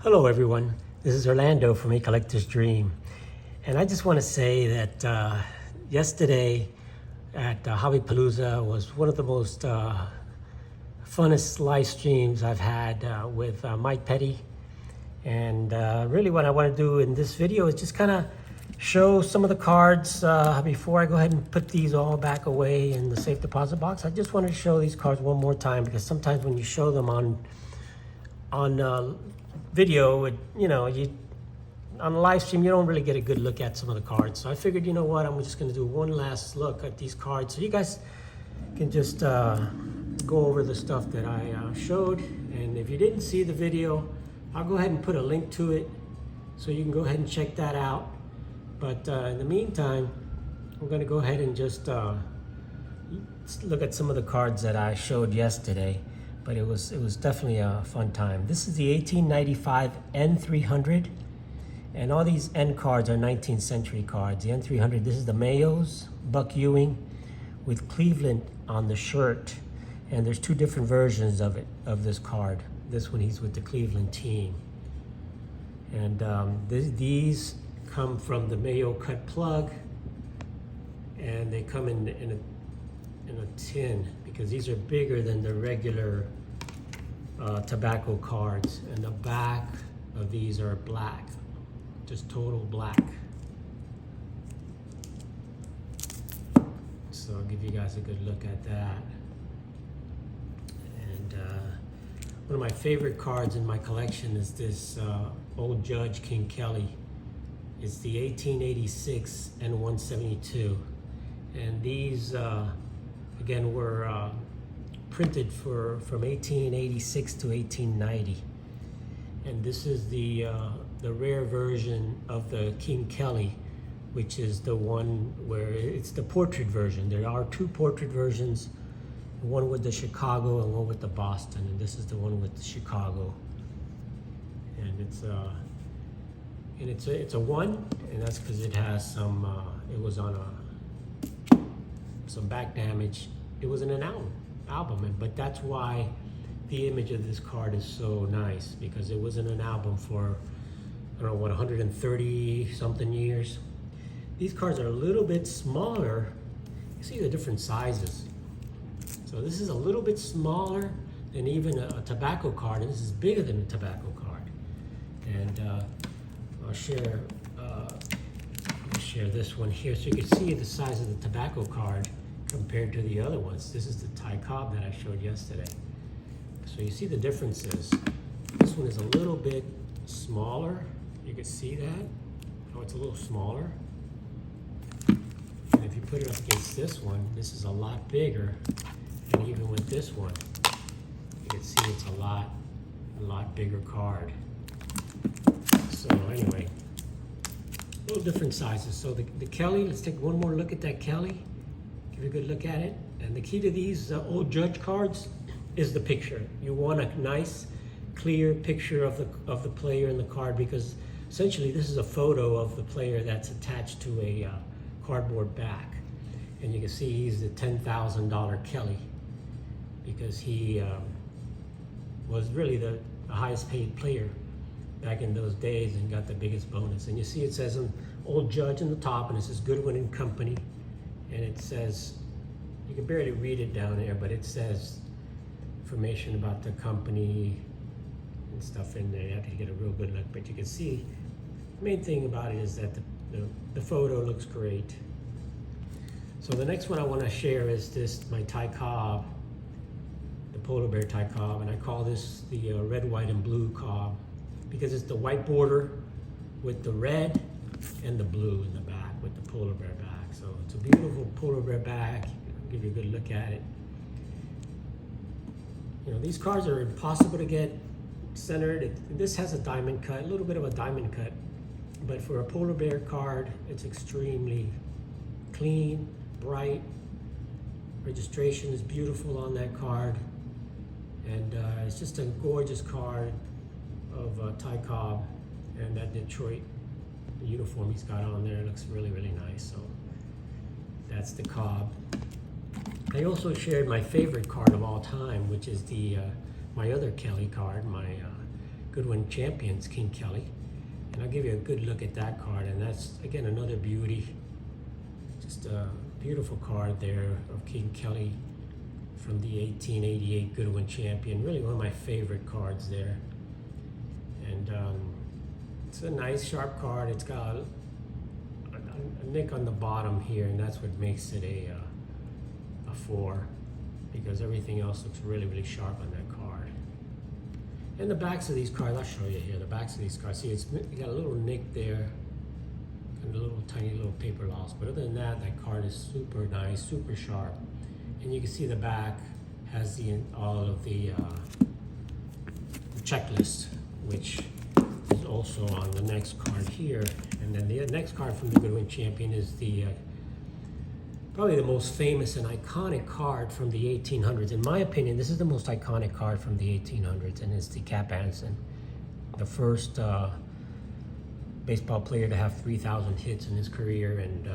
Hello everyone, this is Orlando from A Collector's Dream, and I just want to say that yesterday at Hobby Palooza was one of the most funnest live streams I've had with Mike Petty. And really what I want to do in this video is just kind of show some of the cards before I go ahead and put these all back away in the safe deposit box. I just wanted to show these cards one more time, because sometimes when you show them on video, on a live stream, you don't really get a good look at some of the cards. So I figured, you know what, I'm just going to do one last look at these cards so you guys can just go over the stuff that I showed. And if you didn't see the video, I'll go ahead and put a link to it so you can go ahead and check that out. But in the meantime, we're going to go ahead and just look at some of the cards that I showed yesterday. But it was definitely a fun time. This is the 1895 N300, and all these N cards are 19th century cards. The N300, this is the Mayos, Buck Ewing, with Cleveland on the shirt. And there's two different versions of this card. This one, he's with the Cleveland team. And these come from the Mayo cut plug, and they come in a tin, because these are bigger than the regular tobacco cards. And the back of these are black, just total black. So I'll give you guys a good look at that. And one of my favorite cards in my collection is this old Judge King Kelly. It's the 1886 N172. And these again were printed from 1886 to 1890. And this is the rare version of the King Kelly, which is the one where it's the portrait version. There are two portrait versions, one with the Chicago and one with the Boston, and this is the one with the Chicago. And it's a one, and that's because it has some it was on some back damage. It was in an album, but that's why the image of this card is so nice, because it was in an album for, I don't know, what, 130 something years. These cards are a little bit smaller. You see the different sizes. So this is a little bit smaller than even a tobacco card, and this is bigger than a tobacco card. And I'll share this one here so you can see the size of the tobacco card compared to the other ones. This is the Ty Cobb that I showed yesterday. So you see the differences. This one is a little bit smaller. You can see that. Oh, it's a little smaller. And if you put it up against this one, this is a lot bigger. And even with this one, you can see it's a lot bigger card. So anyway, little different sizes. So the Kelly, let's take one more look at that Kelly. Give a good look at it. And the key to these old Judge cards is the picture. You want a nice, clear picture of the player in the card, because essentially this is a photo of the player that's attached to a cardboard back. And you can see he's the $10,000 Kelly, because he was really the highest paid player back in those days and got the biggest bonus. And you see it says an old Judge in the top, and it says Goodwin and Company. And it says, you can barely read it down there, but it says information about the company and stuff in there. You have to get a real good look, but you can see the main thing about it is that the photo looks great. So the next one I want to share is this, my Ty Cobb, the polar bear Ty Cobb, and I call this the red, white, and blue Cobb, because it's the white border with the red and the blue in the back with the polar bear back. So it's a beautiful polar bear back. I'll give you a good look at it. You know, these cards are impossible to get centered. This has a diamond cut, a little bit of a diamond cut, but for a polar bear card, it's extremely clean, bright. Registration is beautiful on that card, and it's just a gorgeous card of Ty Cobb, and that Detroit uniform he's got on there looks really, really nice. So that's the Cobb. I also shared my favorite card of all time, which is the my other Kelly card, my Goodwin champions, King Kelly. And I'll give you a good look at that card, and that's, again, another beauty. Just a beautiful card there of King Kelly from the 1888 Goodwin champion. Really one of my favorite cards there. And it's a nice, sharp card. It's got a nick on the bottom here, and that's what makes it a 4, because everything else looks really, really sharp on that card. And the backs of these cards, I'll show you here, the backs of these cards. See, it's got a little nick there, and a little tiny little paper loss. But other than that, that card is super nice, super sharp. And you can see the back has all of the checklist, which is also on the next card here. And then the next card from the Goodwin champion is the probably the most famous and iconic card from the 1800s. In my opinion, this is the most iconic card from the 1800s, and it's the Cap Anson, the first baseball player to have 3,000 hits in his career, and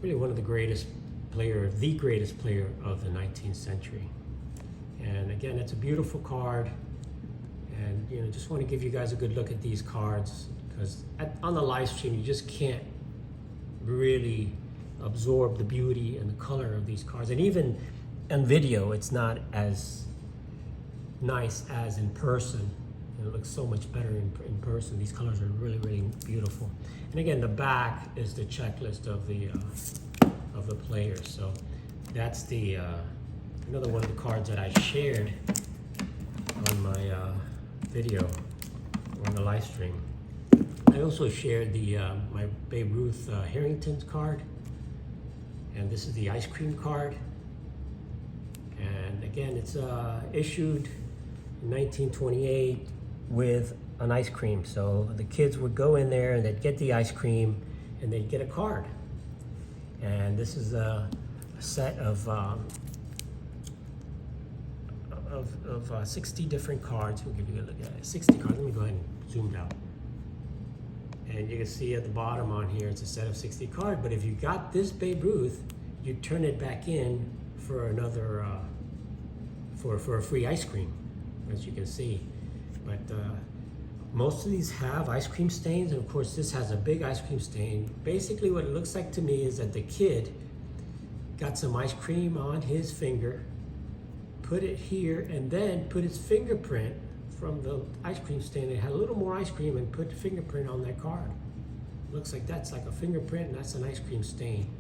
really one of the greatest player, the greatest player of the 19th century. And again, it's a beautiful card, and you know, just want to give you guys a good look at these cards, because on the live stream you just can't really absorb the beauty and the color of these cards. And even on video, it's not as nice as in person. It looks so much better in person. These colors are really, really beautiful. And again, the back is the checklist of the players. So that's the another one of the cards that I shared on my video or on the live stream. I also shared the my Babe Ruth Harrington's card, and this is the ice cream card. And again, it's issued in 1928 with an ice cream. So the kids would go in there and they'd get the ice cream and they'd get a card. And this is a set of 60 different cards. We'll give you a look at it. 60 cards. Let me go ahead and zoom it out. And you can see at the bottom on here, it's a set of 60 cards. But if you got this Babe Ruth, you turn it back in for another, for a free ice cream, as you can see. But most of these have ice cream stains, and of course this has a big ice cream stain. Basically what it looks like to me is that the kid got some ice cream on his finger, put it here, and then put his fingerprint from the ice cream stain. It had a little more ice cream and put the fingerprint on that card. Looks like that's like a fingerprint, and that's an ice cream stain.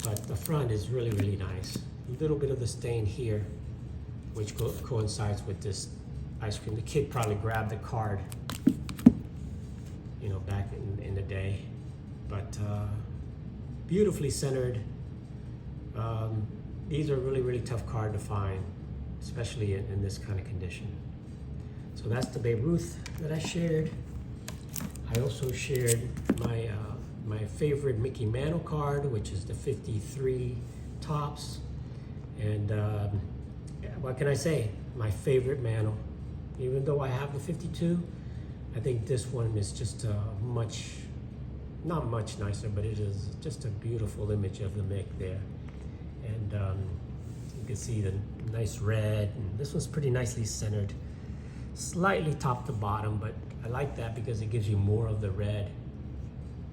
But the front is really, really nice. A little bit of the stain here, which coincides with this ice cream. The kid probably grabbed the card, you know, back in the day. But beautifully centered. These are really, really tough card to find, especially in this kind of condition. So that's the Babe Ruth that I shared. I also shared my favorite Mickey Mantle card, which is the 53 Topps. And what can I say? My favorite Mantle. Even though I have the 52, I think this one is just not much nicer, but it is just a beautiful image of the Mick there. And you can see the nice red, and this one's pretty nicely centered. Slightly top to bottom, but I like that because it gives you more of the red.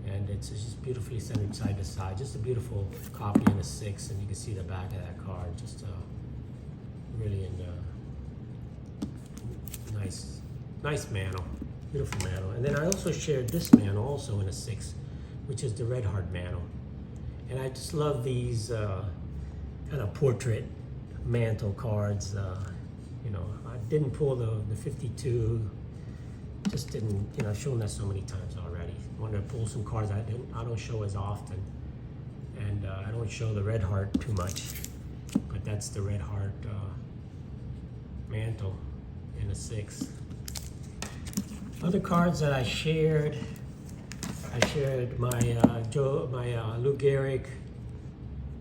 And it's just beautifully centered side to side. Just a beautiful copy in a 6, and you can see the back of that card. Just really in nice Mantle, beautiful Mantle. And then I also shared this Mantle also in a 6, which is the Red Heart Mantle. And I just love these kind of portrait Mantle cards. You know, I didn't pull the 52. Just didn't, you know, I've shown that so many times already. Wanted to pull some cards I don't show as often, and I don't show the Red Heart too much, but that's the Red Heart Mantle in a 6. Other cards that I shared my Lou Gehrig,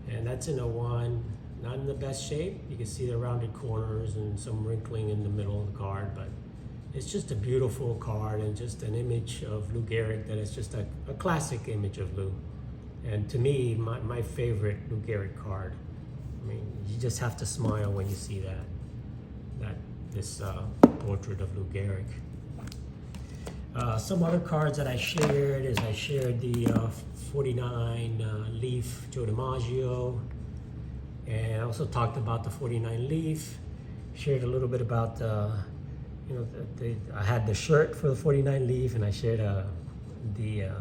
and that's in a 1. Not in the best shape. You can see the rounded corners and some wrinkling in the middle of the card, but it's just a beautiful card and just an image of Lou Gehrig that is just a classic image of Lou. And to me, my favorite Lou Gehrig card. I mean, you just have to smile when you see that this portrait of Lou Gehrig. Some other cards that I shared is I shared the 49 Leaf Joe DiMaggio, and I also talked about the 49 Leaf. Shared a little bit about I had the shirt for the 49 Leaf, and I shared the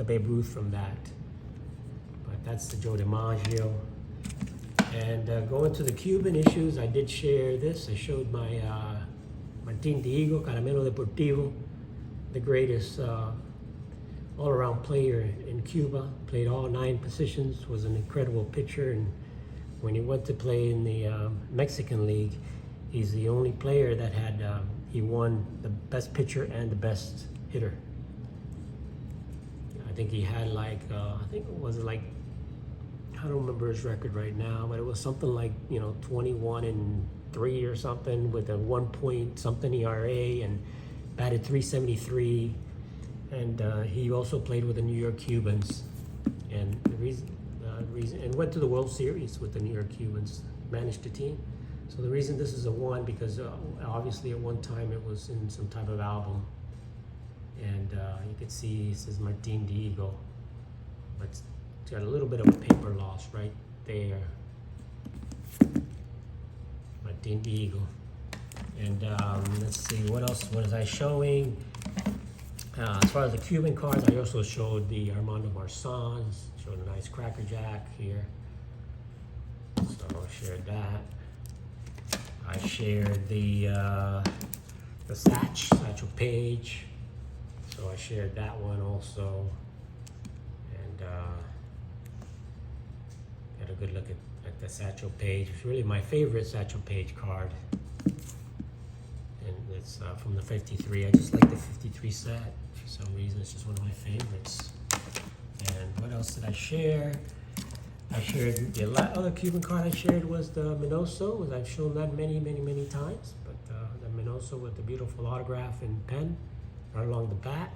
Babe Ruth from that. But that's the Joe DiMaggio. And going to the Cuban issues, I did share this. I showed my Martin Diego, Caramelo Deportivo, the greatest all-around player in Cuba. Played all 9 positions, was an incredible pitcher. And when he went to play in the Mexican League, he's the only player that had, he won the best pitcher and the best hitter. I think he had like, I don't remember his record right now, but it was something like, 21-3 or something with a 1 point something ERA and batted .373. And he also played with the New York Cubans, and and went to the World Series with the New York Cubans, managed the team. So the reason this is a 1, because obviously at one time it was in some type of album, and you can see it says Martin Diego, but it's got a little bit of a paper loss right there. Martin Diego. And let's see, what else was I showing? As far as the Cuban cards, I also showed the Armando Marsans, showed a nice Cracker Jack here. So I shared that. I shared the Satchel Paige. So I shared that one also. And got a good look at the Satchel Paige. It's really my favorite Satchel Paige card. And it's from the 53. I just like the 53 set. For some reason, it's just one of my favorites. And what else did I share? I shared the other Cuban card I shared was the Minoso, as I've shown that many times. But the Minoso with the beautiful autograph and pen right along the back.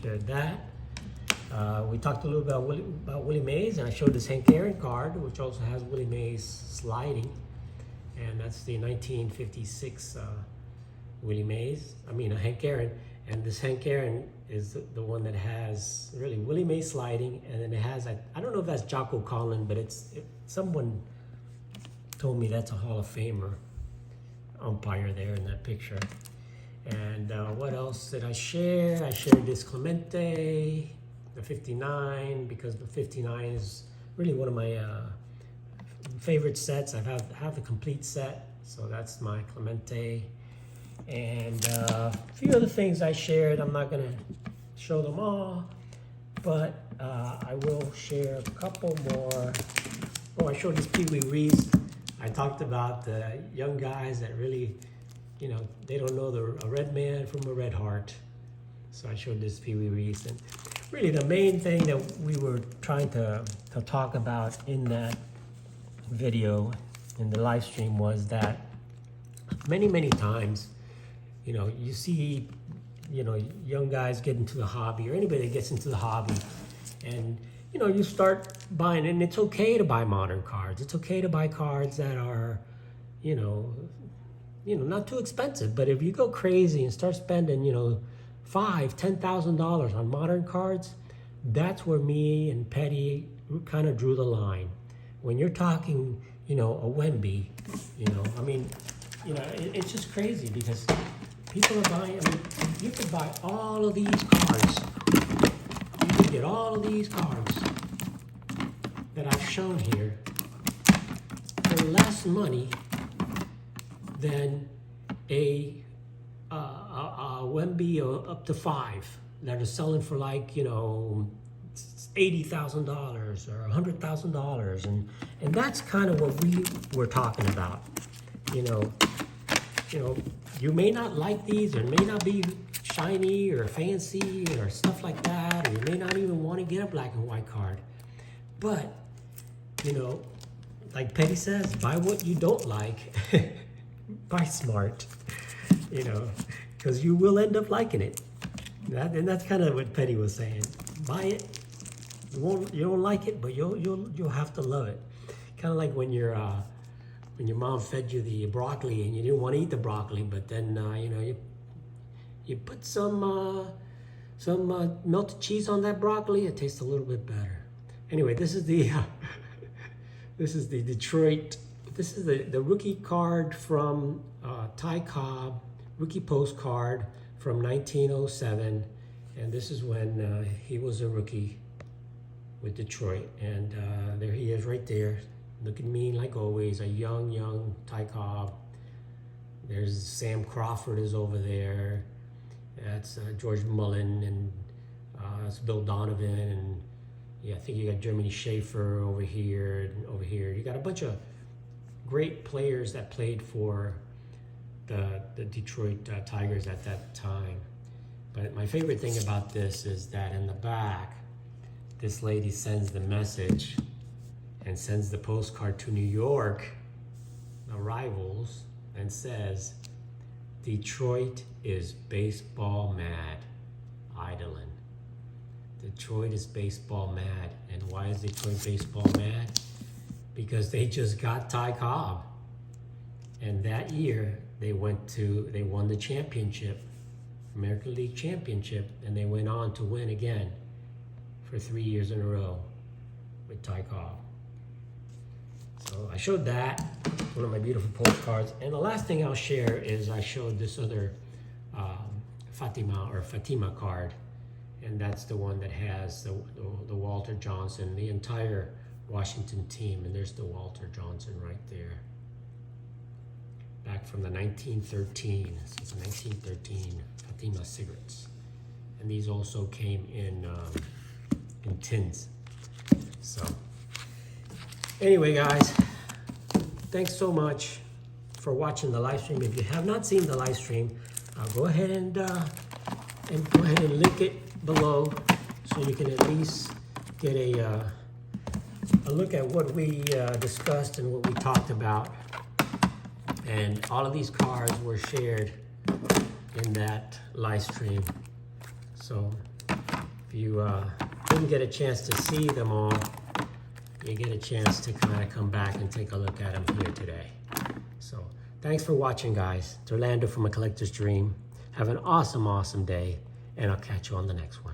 Shared that. We talked a little bit about Willie Mays, and I showed this Hank Aaron card, which also has Willie Mays sliding, and that's the 1956 Willie Mays. Hank Aaron, and this Hank Aaron is the one that has really Willie Mays sliding, and then it has, I don't know if that's Jocko Collin, but someone told me that's a Hall of Famer umpire there in that picture. And what else did I share? I shared this Clemente, the 59, because the 59 is really one of my favorite sets. I have the complete set, so that's my Clemente. And a few other things I shared. I'm not gonna show them all, but I will share a couple more. Oh, I showed this Pee Wee Reese. I talked about the young guys that really, they don't know a red man from a red heart. So I showed this Pee Wee Reese. And really the main thing that we were trying to talk about in that video, in the live stream, was that many times, you see, young guys get into the hobby, or anybody that gets into the hobby, and, you start buying, and it's okay to buy modern cards. It's okay to buy cards that are, not too expensive. But if you go crazy and start spending, $5,000-$10,000 on modern cards, that's where me and Petty kind of drew the line. When you're talking, a Wemby, it's just crazy, because people are buying, you could buy all of these cards. You could get all of these cards that I've shown here for less money than a Wemby up to 5 that are selling for like, $80,000 or $100,000. And that's kind of what we were talking about. You may not like these, or may not be shiny or fancy or stuff like that, or you may not even want to get a black and white card. But, like Petty says, buy what you don't like. Buy smart, because you will end up liking it. And that's kind of what Petty was saying. Buy it. You don't like it, but you'll have to love it. Kind of like when you're when your mom fed you the broccoli and you didn't want to eat the broccoli, but then you know, you put some melted cheese on that broccoli, it tastes a little bit better. Anyway, this is the this is the Detroit. This is the rookie card from Ty Cobb, rookie postcard from 1907, and this is when he was a rookie with Detroit, and there he is right there, looking mean like always, a young Ty Cobb. There's Sam Crawford is over there. That's George Mullen, and that's Bill Donovan, and yeah, I think you got Germany Schaefer over here and over here. You got a bunch of great players that played for the Detroit Tigers at that time. But my favorite thing about this is that in the back, this lady sends the message and sends the postcard to New York, the rivals, and says, Detroit is baseball mad, idling. Detroit is baseball mad. And why is Detroit baseball mad? Because they just got Ty Cobb. And that year, they won the championship, American League Championship, and they went on to win again for 3 years in a row with Ty Cobb. So I showed that, one of my beautiful postcards. And the last thing I'll share is I showed this other Fatima card. And that's the one that has the Walter Johnson, the entire Washington team. And there's the Walter Johnson right there. Back from the 1913, since 1913, Fatima cigarettes. And these also came in tins. So anyway, guys, thanks so much for watching the live stream. If you have not seen the live stream, go ahead and link it below so you can at least get a look at what we discussed and what we talked about. And all of these cards were shared in that live stream. So if you didn't get a chance to see them all, you get a chance to kind of come back and take a look at them here today. So thanks for watching, guys. It's Orlando from A Collector's Dream. Have an awesome day, and I'll catch you on the next one.